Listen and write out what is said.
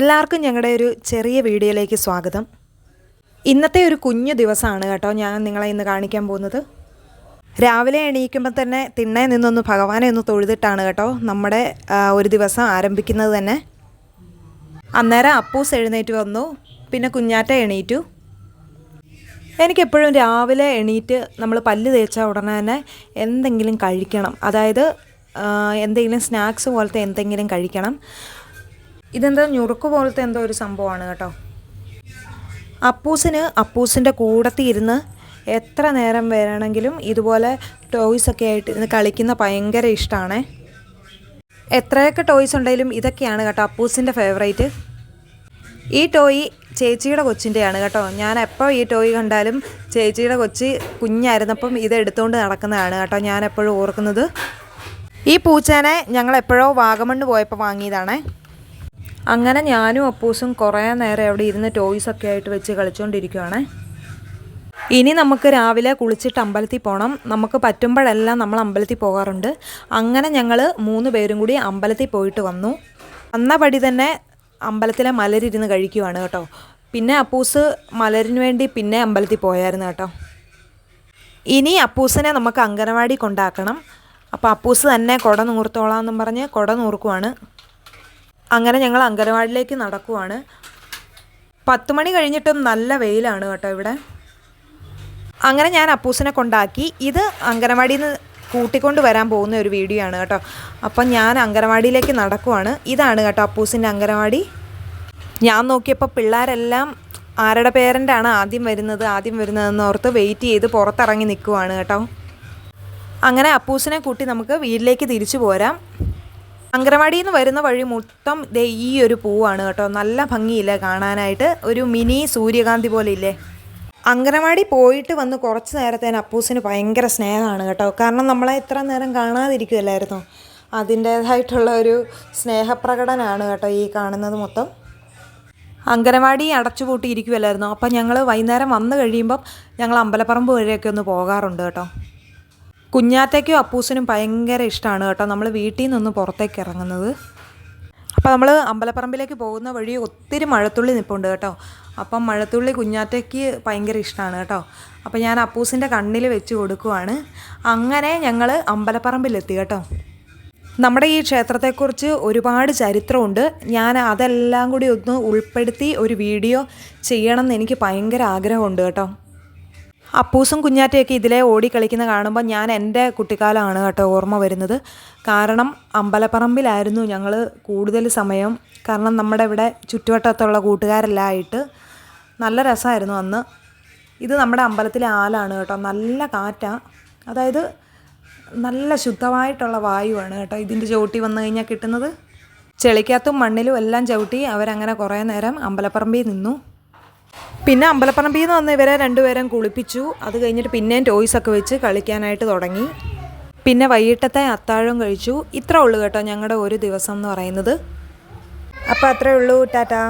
എല്ലാവർക്കും ഞങ്ങളുടെ ഒരു ചെറിയ വീഡിയോയിലേക്ക് സ്വാഗതം. ഇന്നത്തെ ഒരു കുഞ്ഞു ദിവസമാണ് കേട്ടോ ഞാൻ നിങ്ങളെ ഇന്ന് കാണിക്കാൻ പോകുന്നത്. രാവിലെ എണീക്കുമ്പോൾ തന്നെ തിണ്ണയിൽ നിന്നൊന്ന് ഭഗവാനെ ഒന്ന് തൊഴുതിട്ടാണ് കേട്ടോ നമ്മുടെ ഒരു ദിവസം ആരംഭിക്കുന്നത് തന്നെ. അന്നേരം അപ്പൂസ് എഴുന്നേറ്റ് വന്നു, പിന്നെ കുഞ്ഞാറ്റ എണീറ്റു. എനിക്കെപ്പോഴും രാവിലെ എണീറ്റ് നമ്മൾ പല്ല് തേച്ച ഉടനെ തന്നെ എന്തെങ്കിലും കഴിക്കണം, അതായത് എന്തെങ്കിലും സ്നാക്സ് പോലത്തെ എന്തെങ്കിലും കഴിക്കണം. ഇതെന്താ ഞുറുക്ക് പോലത്തെ എന്തോ ഒരു സംഭവമാണ് കേട്ടോ. അപ്പൂസിൻ്റെ കൂടത്തിൽ ഇരുന്ന് എത്ര നേരം വരണമെങ്കിലും ഇതുപോലെ ടോയ്സൊക്കെ ആയിട്ട് ഇരുന്ന് കളിക്കുന്ന ഭയങ്കര ഇഷ്ടമാണ്. എത്രയൊക്കെ ടോയ്സ് ഉണ്ടെങ്കിലും ഇതൊക്കെയാണ് കേട്ടോ അപ്പൂസിൻ്റെ ഫേവറേറ്റ്. ഈ ടോയ് ചേച്ചിയുടെ കൊച്ചിൻ്റെയാണ് കേട്ടോ. ഞാൻ എപ്പോൾ ഈ ടോയ് കണ്ടാലും ചേച്ചിയുടെ കൊച്ച് കുഞ്ഞായിരുന്നപ്പം ഇത് എടുത്തുകൊണ്ട് നടക്കുന്നതാണ് കേട്ടോ ഞാൻ എപ്പോഴും ഓർക്കുന്നത്. ഈ പൂച്ചേനെ ഞങ്ങൾ എപ്പോഴോ വാഗമണ്ണ് പോയപ്പോൾ വാങ്ങിയതാണേ. അങ്ങനെ ഞാനും അപ്പൂസും കുറേ നേരം അവിടെ ഇരുന്ന് ടോയ്സൊക്കെ ആയിട്ട് വെച്ച് കളിച്ചുകൊണ്ടിരിക്കുകയാണ്. ഇനി നമുക്ക് രാവിലെ കുളിച്ചിട്ട് അമ്പലത്തിൽ പോകണം. നമുക്ക് പറ്റുമ്പോഴെല്ലാം നമ്മൾ അമ്പലത്തിൽ പോകാറുണ്ട്. അങ്ങനെ ഞങ്ങൾ 3 പേരും കൂടി അമ്പലത്തിൽ പോയിട്ട് വന്നു. വന്ന പടി തന്നെ അമ്പലത്തിലെ മലരിരുന്ന് കഴിക്കുവാണ് കേട്ടോ. പിന്നെ അപ്പൂസ് മലരിന് വേണ്ടി പിന്നെ അമ്പലത്തിൽ പോയായിരുന്നു കേട്ടോ. ഇനി അപ്പൂസിനെ നമുക്ക് അംഗനവാടി കൊണ്ടാക്കണം. അപ്പോൾ അപ്പൂസ് തന്നെ കുട നൂർത്തോളാമെന്നും പറഞ്ഞ് കുട നൂർക്കുവാണ്. അങ്ങനെ ഞങ്ങൾ അംഗനവാടിയിലേക്ക് നടക്കുവാണ്. 10 മണി കഴിഞ്ഞിട്ടും നല്ല വെയിലാണ് കേട്ടോ ഇവിടെ. അങ്ങനെ ഞാൻ അപ്പൂസിനെ കൊണ്ടാക്കി. ഇത് അംഗനവാടിയിൽ നിന്ന് കൂട്ടിക്കൊണ്ട് വരാൻ പോകുന്ന ഒരു വീഡിയോ ആണ് കേട്ടോ. അപ്പം ഞാൻ അംഗനവാടിയിലേക്ക് നടക്കുവാണ്. ഇതാണ് കേട്ടോ അപ്പൂസിൻ്റെ അംഗനവാടി. ഞാൻ നോക്കിയപ്പോൾ പിള്ളേരെല്ലാം ആരുടെ പേരൻ്റാണ് ആദ്യം വരുന്നതെന്ന് ഓർത്ത് വെയിറ്റ് ചെയ്ത് പുറത്തിറങ്ങി നിൽക്കുവാണ് കേട്ടോ. അങ്ങനെ അപ്പൂസിനെ കൂട്ടി നമുക്ക് വീട്ടിലേക്ക് തിരിച്ചു പോരാം. അംഗനവാടിയിൽ നിന്ന് വരുന്ന വഴി മൊത്തം ഈ ഒരു പൂവാണ് കേട്ടോ. നല്ല ഭംഗിയില്ലേ കാണാനായിട്ട്, ഒരു മിനി സൂര്യകാന്തി പോലെ ഇല്ലേ. അംഗനവാടി പോയിട്ട് വന്ന് കുറച്ച് നേരത്തേന് അപ്പൂസിന് ഭയങ്കര സ്നേഹമാണ് കേട്ടോ. കാരണം നമ്മളെ ഇത്ര നേരം കാണാതിരിക്കുമല്ലായിരുന്നു. അതിൻ്റേതായിട്ടുള്ള ഒരു സ്നേഹപ്രകടനമാണ് കേട്ടോ ഈ കാണുന്നത് മൊത്തം. അംഗനവാടി അടച്ചുപൂട്ടിയിരിക്കുമല്ലായിരുന്നു. അപ്പം ഞങ്ങൾ വൈകുന്നേരം വന്നു കഴിയുമ്പം ഞങ്ങൾ അമ്പലപ്പറമ്പ് വഴിയൊക്കെ ഒന്ന് പോകാറുണ്ട് കേട്ടോ. കുഞ്ഞാറ്റയ്ക്കും അപ്പൂസിനും ഭയങ്കര ഇഷ്ടമാണ് കേട്ടോ നമ്മൾ വീട്ടിൽ നിന്നൊന്ന് പുറത്തേക്ക് ഇറങ്ങുന്നത്. അപ്പോൾ നമ്മൾ അമ്പലപ്പറമ്പിലേക്ക് പോകുന്ന വഴി ഒത്തിരി മഴത്തുള്ളി നിൽപ്പുണ്ട് കേട്ടോ. അപ്പം മഴത്തുള്ളി കുഞ്ഞാറ്റയ്ക്ക് ഭയങ്കര ഇഷ്ടമാണ് കേട്ടോ. അപ്പോൾ ഞാൻ അപ്പൂസിൻ്റെ കണ്ണിൽ വെച്ച് കൊടുക്കുവാണ്. അങ്ങനെ ഞങ്ങൾ അമ്പലപ്പറമ്പിലെത്തി കേട്ടോ. നമ്മുടെ ഈ ക്ഷേത്രത്തെക്കുറിച്ച് ഒരുപാട് ചരിത്രമുണ്ട്. ഞാൻ അതെല്ലാം കൂടി ഒന്ന് ഉൾപ്പെടുത്തി ഒരു വീഡിയോ ചെയ്യണം എന്ന് എനിക്ക് ഭയങ്കര ആഗ്രഹമുണ്ട് കേട്ടോ. അപ്പൂസും കുഞ്ഞാറ്റയൊക്കെ ഇതിലെ ഓടിക്കളിക്കുന്ന കാണുമ്പോൾ ഞാൻ എൻ്റെ കുട്ടിക്കാലമാണ് കേട്ടോ ഓർമ്മ വരുന്നത്. കാരണം അമ്പലപ്പറമ്പിലായിരുന്നു ഞങ്ങൾ കൂടുതൽ സമയം. കാരണം നമ്മുടെ ഇവിടെ ചുറ്റുവട്ടത്തുള്ള കൂട്ടുകാരെല്ലാം ആയിട്ട് നല്ല രസമായിരുന്നു അന്ന്. ഇത് നമ്മുടെ അമ്പലത്തിലെ ആലാണ് കേട്ടോ. നല്ല കാറ്റാണ്, അതായത് നല്ല ശുദ്ധമായിട്ടുള്ള വായുവാണ് കേട്ടോ ഇതിൻ്റെ ചവിട്ടി വന്നു കഴിഞ്ഞാൽ കിട്ടുന്നത്. ചെളിക്കകത്തും മണ്ണിലും എല്ലാം ചവിട്ടി അവരങ്ങനെ കുറേ നേരം അമ്പലപ്പറമ്പിൽ നിന്നു. പിന്നെ അമ്പലപ്പറമ്പിൽ നിന്ന് വന്ന് ഇവരെ 2 പേരും കുളിപ്പിച്ചു. അത് കഴിഞ്ഞിട്ട് പിന്നെയും ടോയ്സൊക്കെ വെച്ച് കളിക്കാനായിട്ട് തുടങ്ങി. പിന്നെ വൈകിട്ടത്തെ അത്താഴം കഴിച്ചു. ഇത്രേ ഉള്ളൂ കേട്ടോ ഞങ്ങളുടെ ഒരു ദിവസം എന്ന് പറയുന്നത്. അപ്പോൾ അത്രേ ഉള്ളൂ. ടാറ്റാ.